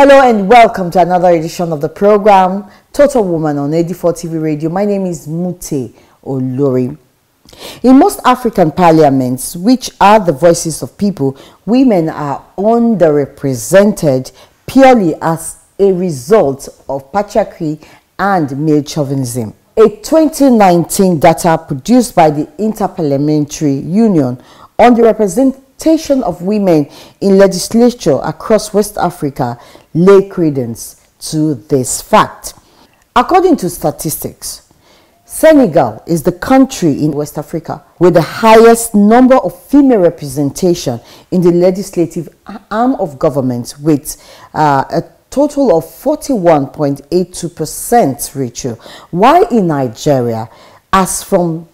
Hello and welcome to another edition of the program Total Woman on 84 TV Radio. My name is Mute Olori. In most African parliaments, which are the voices of people, women are underrepresented purely as a result of patriarchy and male chauvinism. A 2019 data produced by the Interparliamentary Union on the representation of women in legislature across West Africa lay credence to this fact. According to statistics, Senegal is the country in West Africa with the highest number of female representation in the legislative arm of government, with a total of 41.82% ratio, while in Nigeria, as from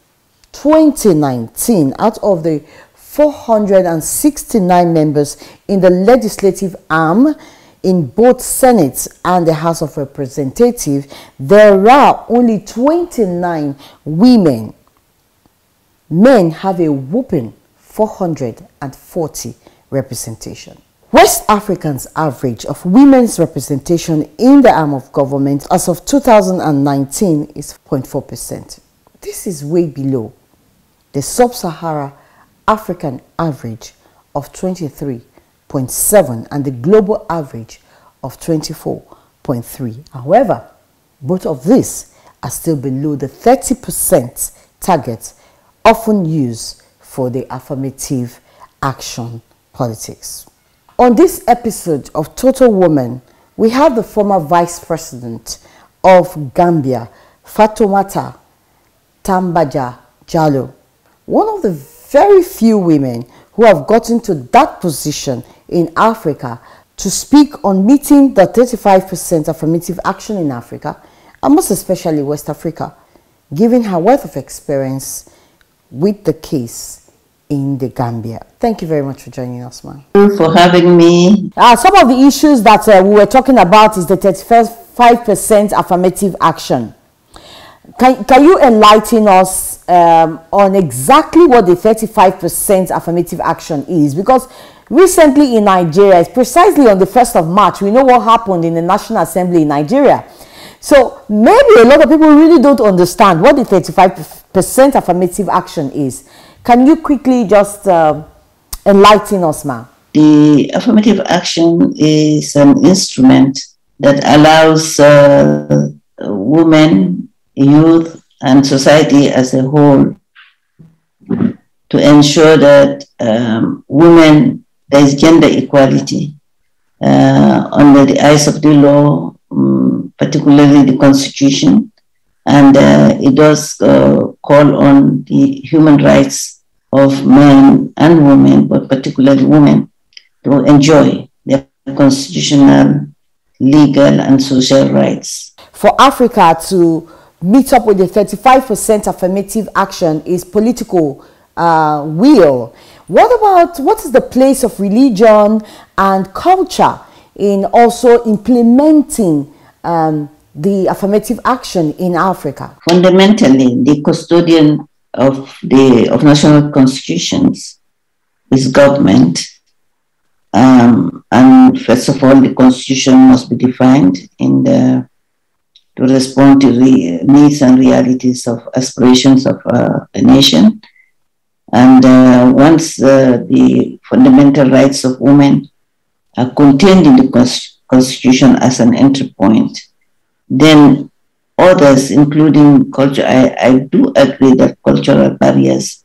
2019, out of the 469 members in the legislative arm in both Senate and the House of Representatives, there are only 29 women. Men have a whopping 440 representation. West Africans' average of women's representation in the arm of government as of 2019 is 0.4%. This is way below the sub-Sahara African average of 23.7 and the global average of 24.3. However, both of these are still below the 30% target often used for the affirmative action politics. On this episode of Total Woman, we have the former Vice President of Gambia, Fatoumata Tambaja Jallow, one of the very few women who have gotten to that position in Africa to speak on meeting the 35% affirmative action in Africa, and most especially West Africa, given her wealth of experience with the case in the Gambia. Thank you very much for joining us, ma'am. Thank you for having me. Some of the issues that we were talking about is the 35% affirmative action. Can you enlighten us on exactly what the 35% affirmative action is? Because recently in Nigeria, it's precisely on the 1st of March, we know what happened in the National Assembly in Nigeria. So maybe a lot of people really don't understand what the 35% affirmative action is. Can you quickly just enlighten us, ma'am? The affirmative action is an instrument that allows women, youth, and society as a whole to ensure that women, there is gender equality under the eyes of the law, particularly the Constitution, and it does call on the human rights of men and women, but particularly women, to enjoy their constitutional, legal, and social rights. For Africa to meet up with the 35% affirmative action is political will. What is the place of religion and culture in also implementing the affirmative action in Africa? Fundamentally, the custodian of national constitutions is government. And first of all, the constitution must be defined to respond to the needs and realities of aspirations of a nation. And once the fundamental rights of women are contained in the constitution as an entry point, then others, including culture, I do agree that cultural barriers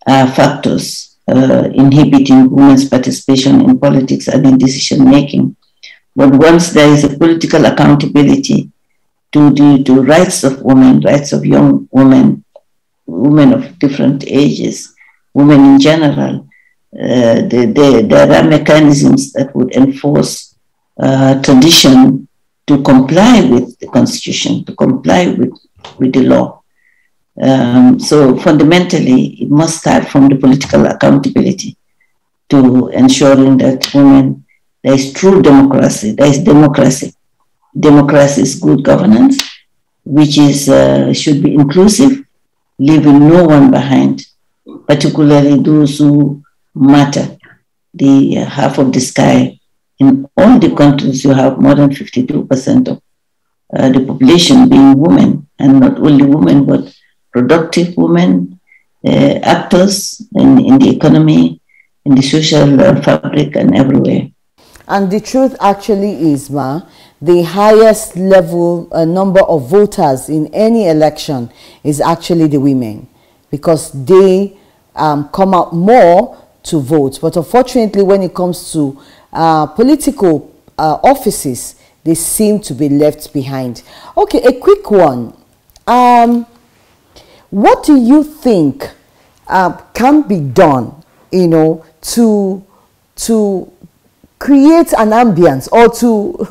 are factors inhibiting women's participation in politics and in decision making. But once there is a political accountability to the rights of women, rights of young women, women of different ages, women in general, there are mechanisms that would enforce tradition to comply with the Constitution, to comply with the law. So fundamentally, it must start from the political accountability to ensuring that women, there is true democracy, there is democracy. Democracy is good governance, which is should be inclusive, leaving no one behind, particularly those who matter, the half of the sky in all the countries, you have more than 52% of the population being women, and not only women, but productive women, actors in the economy, in the social fabric, and everywhere. And the truth actually is, Ma, the highest level number of voters in any election is actually the women, because they come out more to vote. But unfortunately, when it comes to political offices, they seem to be left behind. Okay, a quick one. What do you think can be done, you know, to create an ambience, or to,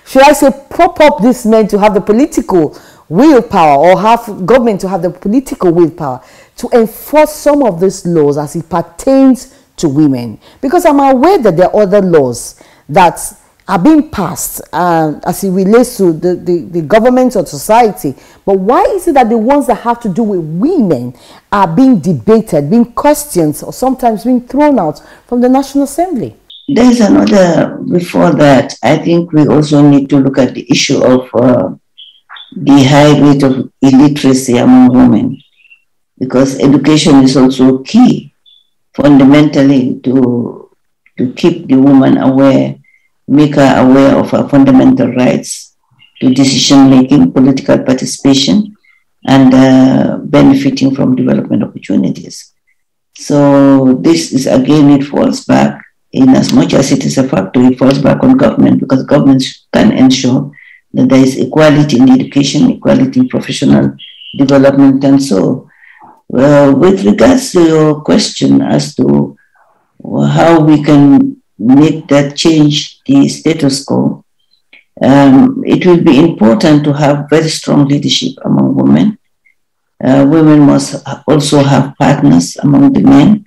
should I say, prop up these men to have the political willpower, or have government to have the political willpower to enforce some of these laws as it pertains to women? Because I'm aware that there are other laws that are being passed as it relates to the government or society. But why is it that the ones that have to do with women are being debated, being questioned, or sometimes being thrown out from the National Assembly? There's another, before that, I think we also need to look at the issue of the high rate of illiteracy among women, because education is also key, fundamentally, to keep the woman aware, make her aware of her fundamental rights to decision-making, political participation, and benefiting from development opportunities. So this is, again, it falls back, in as much as it is a factor, it falls back on government, because governments can ensure that there is equality in education, equality in professional development, and so. With regards to your question as to how we can make that change the status quo, it will be important to have very strong leadership among women. Women must also have partners among the men.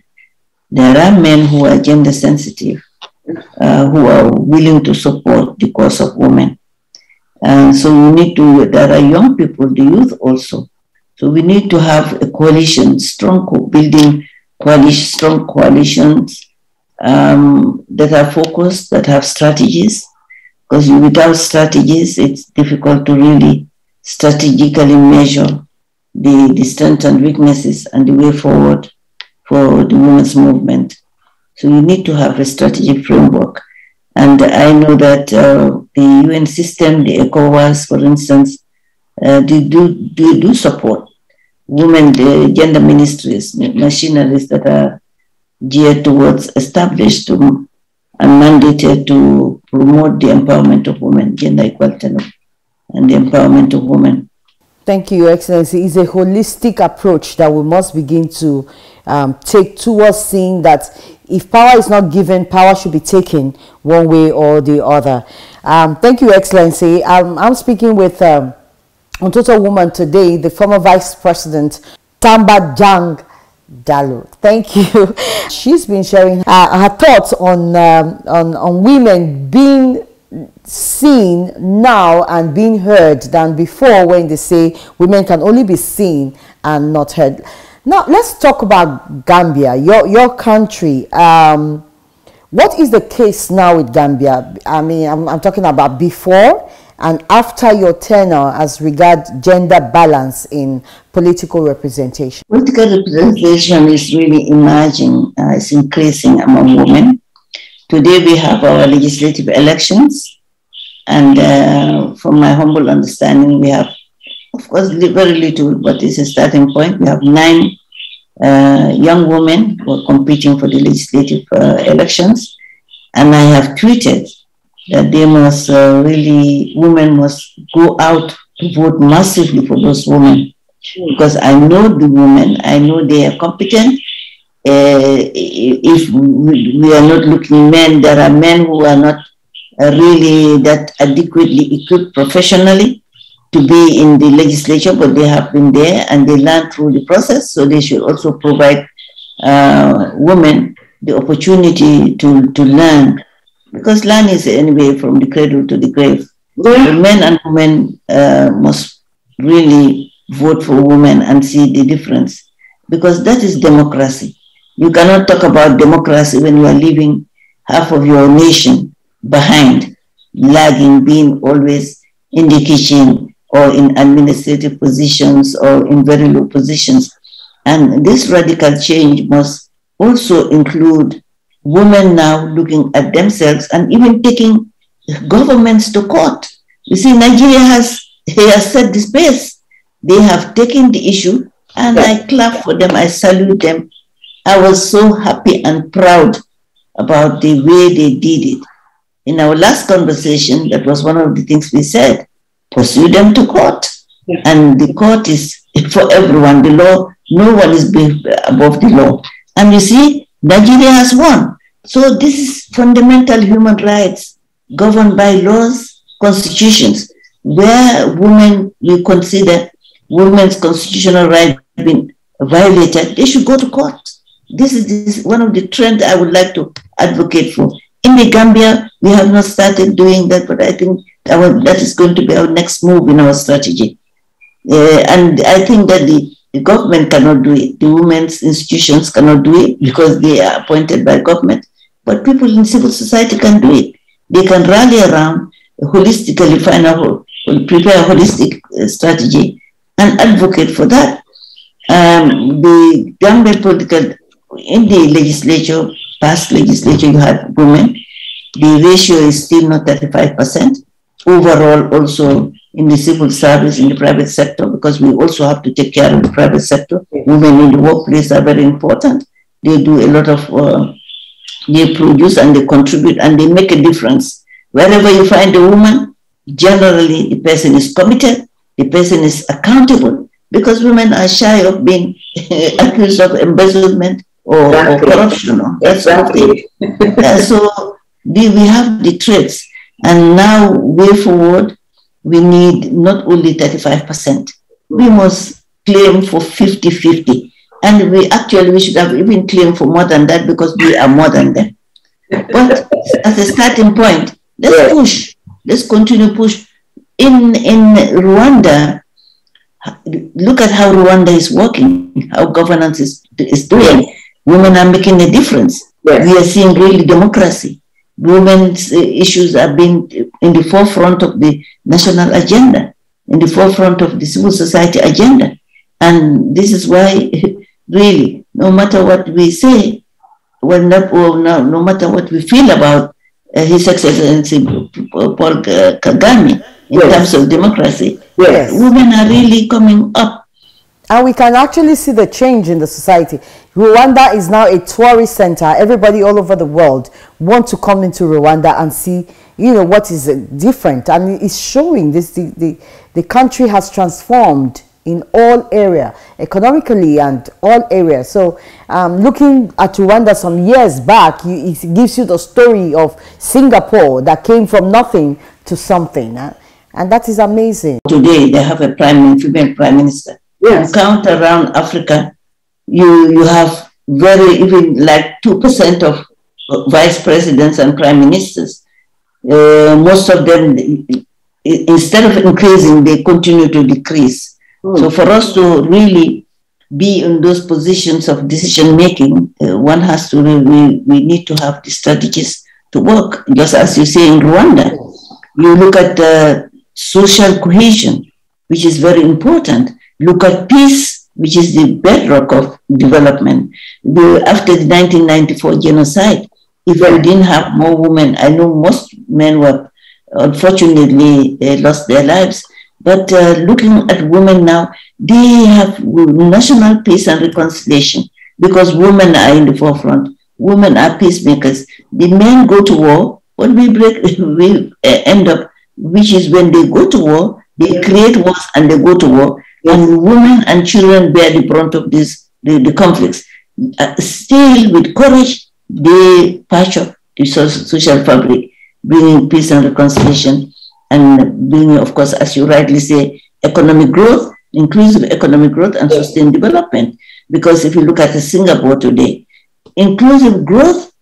There are men who are gender sensitive, who are willing to support the cause of women. So we need to, there are young people, the youth also. So we need to have a coalition, building strong coalitions that are focused, that have strategies, because without strategies, it's difficult to really strategically measure the strengths and weaknesses and the way forward for the women's movement. So you need to have a strategic framework. And I know that the UN system, the ECOWAS, for instance, they do support women, the gender ministries, machineries that are geared towards established and mandated to promote the empowerment of women, gender equality, and the empowerment of women. Thank you, Your Excellency. It's a holistic approach that we must begin to take towards seeing that if power is not given, power should be taken one way or the other. Thank you, Your Excellency. I'm speaking with on Total Woman today, the former Vice President, Tamba Jang Dalu. Thank you. She's been sharing her thoughts on women being seen now and being heard than before, when they say women can only be seen and not heard. Now, let's talk about Gambia, your country. What is the case now with Gambia? I mean, I'm talking about before and after your tenure as regard gender balance in political representation. Political representation is really emerging, it's increasing among women. Today we have our legislative elections, and from my humble understanding, we have, of course, very little, but it's a starting point. We have 9 young women who are competing for the legislative elections, and I have tweeted that they must women must go out to vote massively for those women, because I know the women, I know they are competent. If we are not looking men, there are men who are not really that adequately equipped professionally to be in the legislature, but they have been there and they learn through the process. So they should also provide women the opportunity to learn, because learning is anyway from the cradle to the grave. The men and women must really vote for women and see the difference, because that is democracy. You cannot talk about democracy when you are leaving half of your nation behind, lagging, being always in the kitchen or in administrative positions or in very low positions. And this radical change must also include women now looking at themselves and even taking governments to court. You see, Nigeria has set this pace. They have taken the issue, and I clap for them, I salute them. I was so happy and proud about the way they did it. In our last conversation, that was one of the things we said, pursue them to court. And the court is for everyone. The law, no one is above the law. And you see, Nigeria has won. So this is fundamental human rights governed by laws, constitutions, where women, you consider women's constitutional rights being violated, they should go to court. This is one of the trends I would like to advocate for. In the Gambia, we have not started doing that, but I think that is going to be our next move in our strategy. And I think that the government cannot do it. The women's institutions cannot do it because they are appointed by government. But people in civil society can do it. They can rally around holistically, prepare a holistic strategy and advocate for that. The Gambian political, in the legislature, past legislature, you have women. The ratio is still not 35%. Overall, also in the civil service, in the private sector, because we also have to take care of the private sector. Women in the workplace are very important. They do a lot of, they produce and they contribute and they make a difference. Wherever you find a woman, generally the person is committed, the person is accountable, because women are shy of being accused of embezzlement or corruption or that sort of thing. So we have the traits, and now way forward, we need not only 35%, we must claim for 50-50. And we should have even claimed for more than that because we are more than them. But as a starting point, let's push, let's continue push. In Rwanda, look at how Rwanda is working, how governance is doing. Women are making a difference. We are seeing really democracy. Women's issues are being in the forefront of the national agenda, in the forefront of the civil society agenda. And this is why, really, no matter what we say, no matter what we feel about His Excellency Paul Kagame in terms of democracy, women are really coming up. And we can actually see the change in the society. Rwanda is now a tourist center. Everybody all over the world want to come into Rwanda and see, what is different. And it's showing this, the country has transformed in all areas, economically and all areas. So looking at Rwanda some years back, it gives you the story of Singapore that came from nothing to something. And that is amazing. Today, they have a female prime minister. Yes. Count around Africa, you have even like 2% of vice presidents and prime ministers. Most of them, instead of increasing, they continue to decrease. So for us to really be in those positions of decision making, one has to we need to have the strategies to work. Just as you say in Rwanda, you look at the social cohesion, which is very important. Look at peace, which is the bedrock of development. After the 1994 genocide, if we didn't have more women, I know most men were, unfortunately, they lost their lives. But looking at women now, they have national peace and reconciliation because women are in the forefront. Women are peacemakers. The men go to war, but we end up, which is when they go to war, they create wars and they go to war. And women and children bear the brunt of the conflicts. Still, with courage, they patch up the social fabric, bringing peace and reconciliation, and bringing, of course, as you rightly say, economic growth, inclusive economic growth and sustained development. Because if you look at Singapore today, inclusive growth,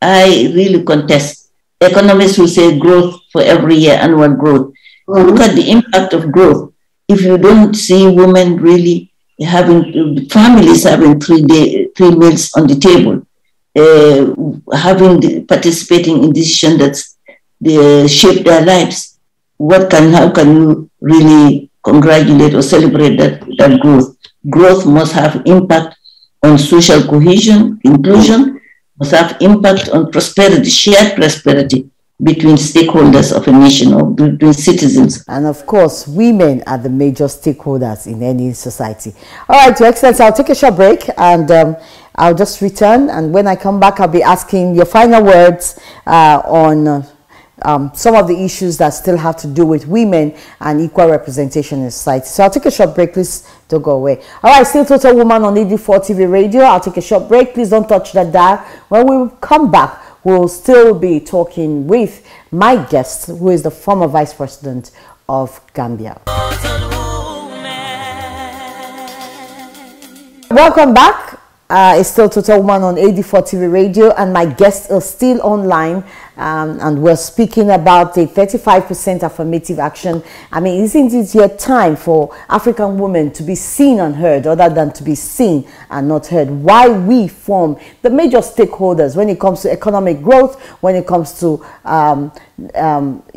I really contest. Economists will say growth for every year, annual growth. Look at the impact of growth. If you don't see women really families having 3 meals on the table, participating in decisions shape their lives. How can you really congratulate or celebrate that growth? Growth must have impact on social cohesion, inclusion, must have impact on prosperity, shared prosperity between stakeholders of a nation or between citizens. And of course, women are the major stakeholders in any society. All right, Your Excellency, I'll take a short break and I'll just return. And when I come back, I'll be asking your final words on some of the issues that still have to do with women and equal representation in society. So I'll take a short break. Please don't go away. All right, still Total Woman on AD4 TV Radio. I'll take a short break. Please don't touch that dial. When we come back, we'll still be talking with my guest, who is the former Vice President of Gambia. Welcome back. It's still Total Woman on AD4 TV Radio, and my guest is still online, and we're speaking about the 35% affirmative action. I mean, isn't it your time for African women to be seen and heard rather than to be seen and not heard? Why we form the major stakeholders when it comes to economic growth, when it comes to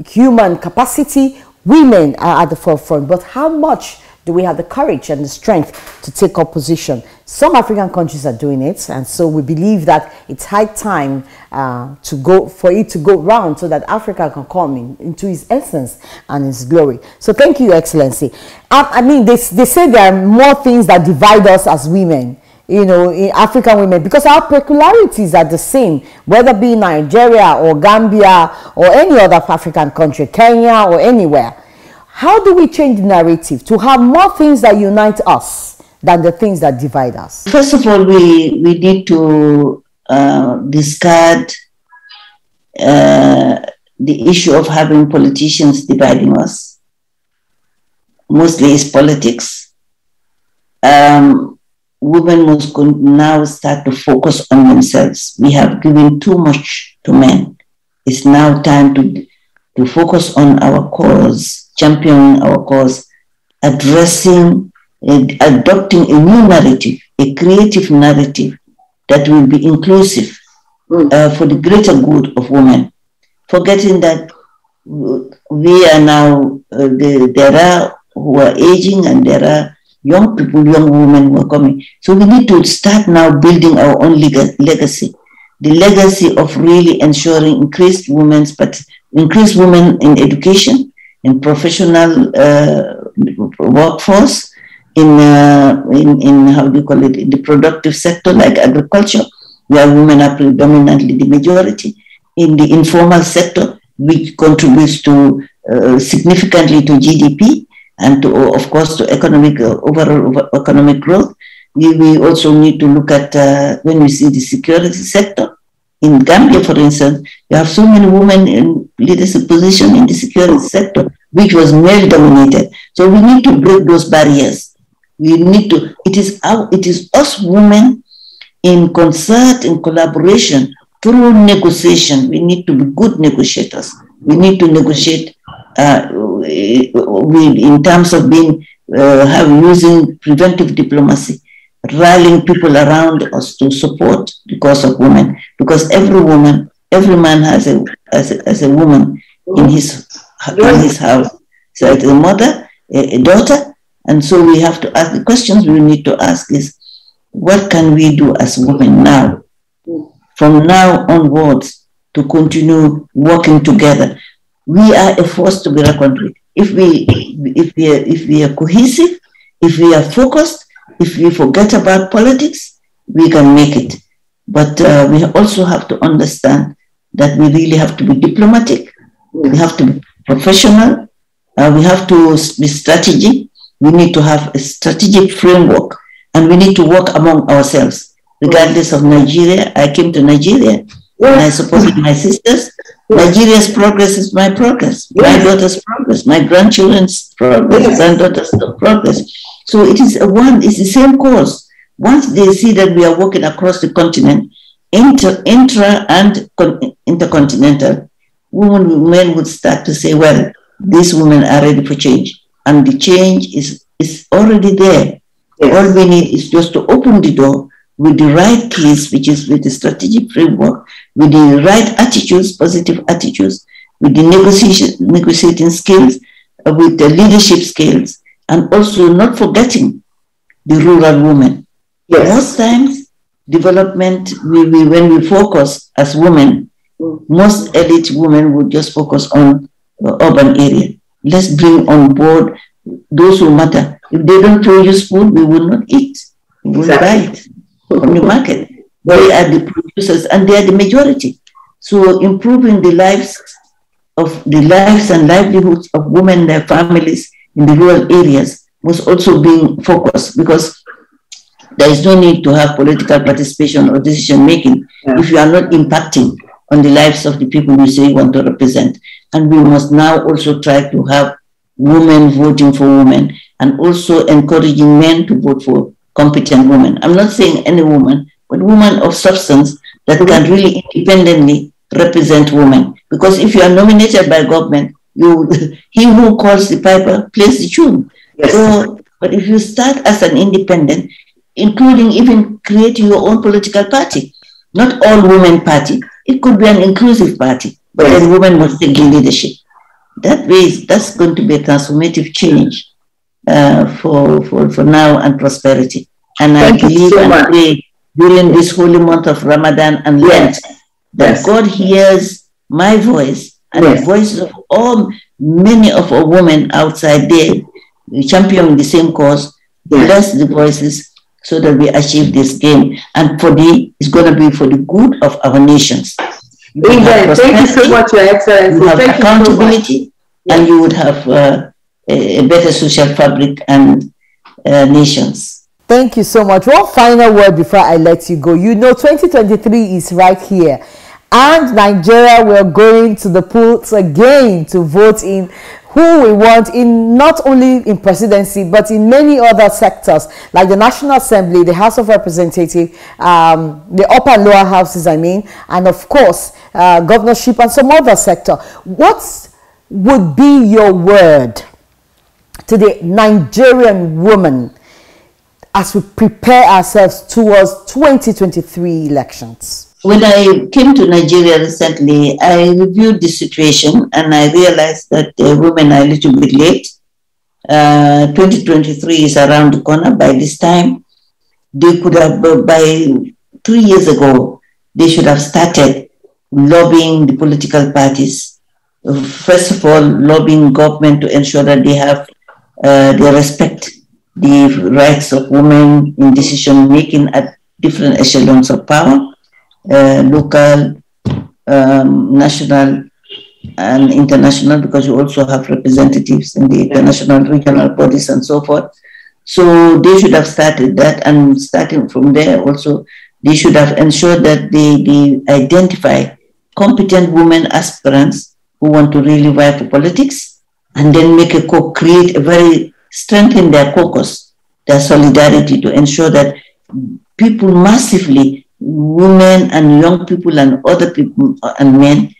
human capacity, women are at the forefront. But how much do we have the courage and the strength to take up position? Some African countries are doing it, and so we believe that it's high time for it to go round so that Africa can come into its essence and its glory. So thank you, Your Excellency. I mean, they say there are more things that divide us as women, you know, African women, because our peculiarities are the same, whether it be Nigeria or Gambia or any other African country, Kenya or anywhere. How do we change the narrative to have more things that unite us than the things that divide us? First of all, we need to discard the issue of having politicians dividing us. Mostly it's politics. Women must now start to focus on themselves. We have given too much to men. It's now time to focus on our cause, championing our cause, adopting a new narrative, a creative narrative that will be inclusive for the greater good of women. Forgetting that we are now, there are who are aging and there are young people, young women who are coming. So we need to start now building our own legacy. The legacy of really ensuring increased women in education, in professional workforce, in how do you call it, in the productive sector like agriculture, where women are predominantly the majority, in the informal sector, which contributes to significantly to GDP and to, of course, to overall economic growth. We also need to look at when we see the security sector. In Gambia, for instance, you have so many women in leadership positions in the security sector, which was male-dominated. So we need to break those barriers. We need to. It is us women in concert, in collaboration, through negotiation. We need to be good negotiators. We need to negotiate in terms of using preventive diplomacy, rallying people around us to support the cause of women, because every man has a woman in his house. So it's a mother, a daughter, and so we have to ask the questions we need to ask is, what can we do as women now, from now onwards, to continue working together? We are a force to be reckoned with. If we are cohesive, if we are focused, if we forget about politics, we can make it. But we also have to understand that we really have to be diplomatic. We have to be professional. We have to be strategic. We need to have a strategic framework, and we need to work among ourselves. Regardless of Nigeria, I came to Nigeria and I supported my sisters. Nigeria's progress is my progress. My daughter's progress, my grandchildren's progress, granddaughter's progress. So it's the same cause. Once they see that we are working across the continent, intra and intercontinental, men would start to say, well, these women are ready for change. And the change is already there. Yes. All we need is just to open the door with the right keys, which is with the strategic framework, with the right attitudes, positive attitudes. with the negotiating skills, with the leadership skills, and also not forgetting the rural women. Yes. Most times, development, when we focus as women, most elite women would just focus on the urban area. Let's bring on board those who matter. If they don't produce food, we will not eat. We will buy it from the market. They are the producers and they are the majority. So improving the lives and livelihoods of women and their families in the rural areas was also being focused, because there is no need to have political participation or decision making if you are not impacting on the lives of the people you say you want to represent. And we must now also try to have women voting for women, and also encouraging men to vote for competent women. I'm not saying any woman, but women of substance that can really independently represent women. Because if you are nominated by government, he who calls the piper plays the tune. Yes. So, but if you start as an independent, including even creating your own political party, not all women party, it could be an inclusive party, but then women must take the leadership. That way, that's going to be a transformative change for now and prosperity. And I believe and pray during this holy month of Ramadan and Lent that God hears my voice and the voices of many of our women outside there championing the same cause. Bless the voices so that we achieve this game. And it's going to be for the good of our nations. Amen. Thank you so much, Your Excellency. You have accountability, and you would have a better social fabric and nations. Thank you so much. One final word before I let you go. 2023 is right here. And Nigeria, we're going to the polls again to vote in who we want, in not only in presidency, but in many other sectors, like the National Assembly, the House of Representatives, the upper and lower houses, and of course, governorship and some other sector. What would be your word to the Nigerian woman as we prepare ourselves towards 2023 elections? When I came to Nigeria recently, I reviewed the situation and I realized that women are a little bit late. 2023 is around the corner. By this time, they could have, by 2 years ago, they should have started lobbying the political parties. First of all, lobbying government to ensure that they respect the rights of women in decision making at different echelons of power. Local, national, and international, because you also have representatives in the international regional bodies and so forth. So they should have started that, and starting from there also, they should have ensured that they identify competent women aspirants who want to really vie for politics, and then strengthen their caucus, their solidarity, to ensure that people massively, women and young people and other people and men,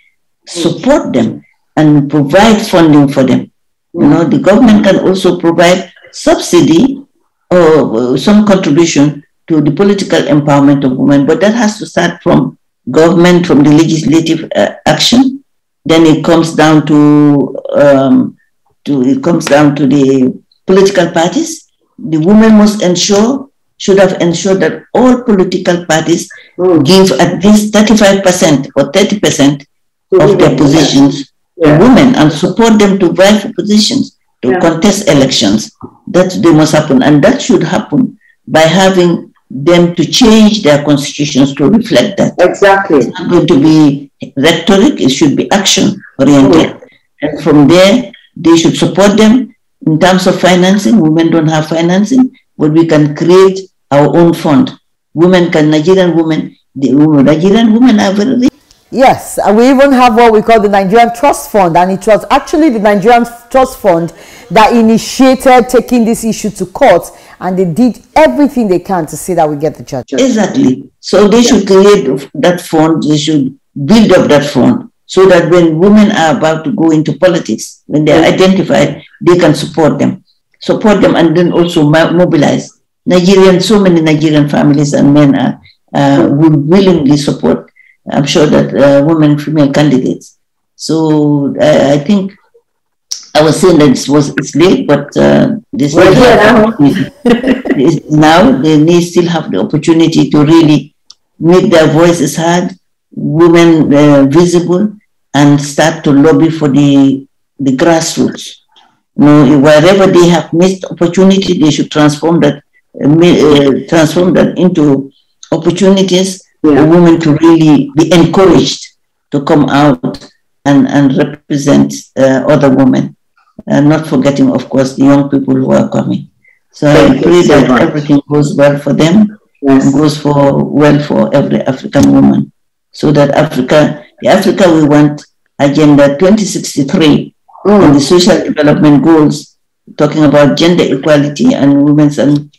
support them and provide funding for them. The government can also provide subsidy or some contribution to the political empowerment of women, but that has to start from government, from the legislative action. Then it comes down to the political parties. The women should have ensured that all political parties give at least 35% or 30% of their positions to women, and support them to vie for positions, to contest elections. That they must happen, and that should happen by having them to change their constitutions to reflect that. Exactly. It's not going to be rhetoric, it should be action oriented. And from there, they should support them in terms of financing. Women don't have financing, but we can create our own fund. Nigerian women are very rich. Yes, and we even have what we call the Nigerian Trust Fund, and it was actually the Nigerian Trust Fund that initiated taking this issue to court, and they did everything they can to see that we get the judges. Exactly. So they should create that fund, they should build up that fund, so that when women are about to go into politics, when they are identified, they can support them, and then also mobilize. So many Nigerian families and men would willingly support, I'm sure, that female candidates. So I think I was saying that it's late, but this now they still have the opportunity to really make their voices heard, women visible, and start to lobby for the grassroots. You know, wherever they have missed opportunity, they should transform that into opportunities for women to really be encouraged to come out and represent other women. Not forgetting, of course, the young people who are coming. So I pray that everything goes well for them and goes well for every African woman, so that the Africa we want, Agenda 2063, and the social development goals, talking about gender equality and women's and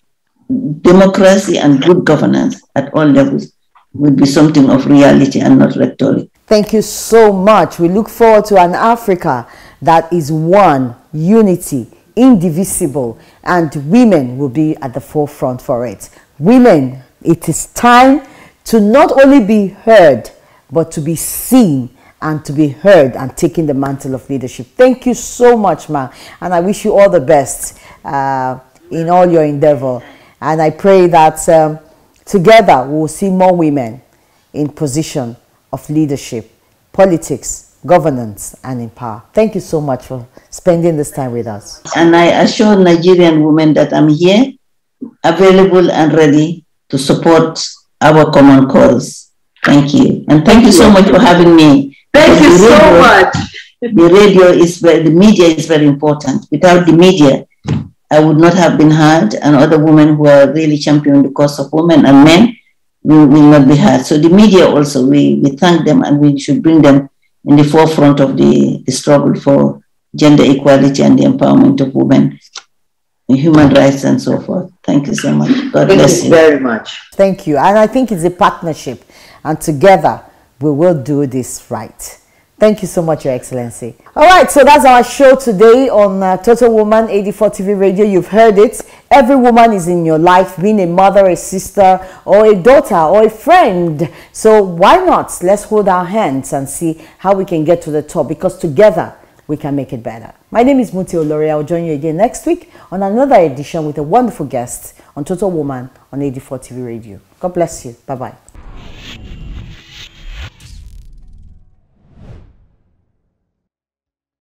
democracy and good governance at all levels, will be something of reality and not rhetoric. Thank you so much. We look forward to an Africa that is one, unity, indivisible, and women will be at the forefront for it. Women, it is time to not only be heard, but to be seen and to be heard and taking the mantle of leadership. Thank you so much, ma, and I wish you all the best in all your endeavor. And I pray that together we will see more women in position of leadership, politics, governance, and in power. Thank you so much for spending this time with us. And I assure Nigerian women that I'm here, available and ready to support our common cause. Thank you. And thank you so much for having me. Thank you so much. The media is very important. Without the media, I would not have been heard, and other women who are really championing the cause of women and men will not be heard. So the media also, we thank them, and we should bring them in the forefront of the struggle for gender equality and the empowerment of women, human rights, and so forth. Thank you so much. God bless you very much. Thank you. And I think it's a partnership, and together we will do this right. Thank you so much, Your Excellency. All right, so that's our show today on Total Woman 84 TV Radio. You've heard it. Every woman is in your life, being a mother, a sister, or a daughter, or a friend. So why not? Let's hold our hands and see how we can get to the top, because together we can make it better. My name is Muti Olori. I'll join you again next week on another edition with a wonderful guest on Total Woman on 84 TV Radio. God bless you. Bye-bye.